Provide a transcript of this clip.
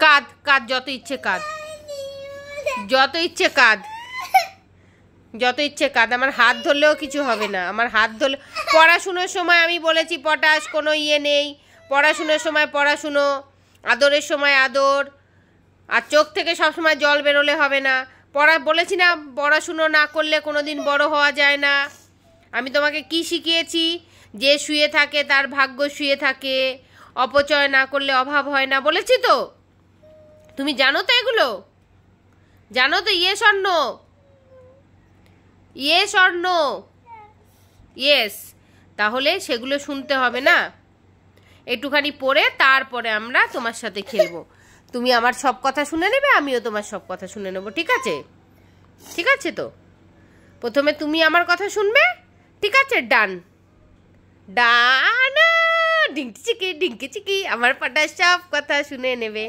কাঁদ কাঁদ, যত ইচ্ছে কাঁদ, যত ইচ্ছে কাঁদ, যত ইচ্ছে কাঁদ। আমার হাত ধরলেও কিছু হবে না। আমার হাত ধরলে, পড়াশুনোর সময় আমি বলেছি পটাশ, কোনো ইয়ে নেই। পড়াশুনোর সময় পড়াশুনো, আদরের সময় আদর। আর চোখ থেকে সবসময় জল বেরোলে হবে না। বলেছি না, পড়াশুনো না করলে কোনো দিন বড় হওয়া যায় না। আমি তোমাকে কি শিখিয়েছি? যে শুয়ে থাকে তার ভাগ্য শুয়ে থাকে, অপচয় না করলে অভাব হয় না, বলেছি তো? তুমি জানো তো এগুলো? জানো তো? Yes or no? Yes or no? Yes. তাহলে সেগুলো শুনতে হবে না? একটুখানি পড়ে তারপরে আমরা তোমার সাথে খেলবো। তুমি আমার সব কথা শুনে নেবে, আমিও তোমার সব কথা শুনে নেবো, ঠিক আছে? ঠিক আছে তো? প্রথমে তুমি আমার কথা শুনবে, ঠিক আছে? ডান ডান। ডিঙ্কি চিকি, আমার পটাশ সব কথা শুনে নেবে।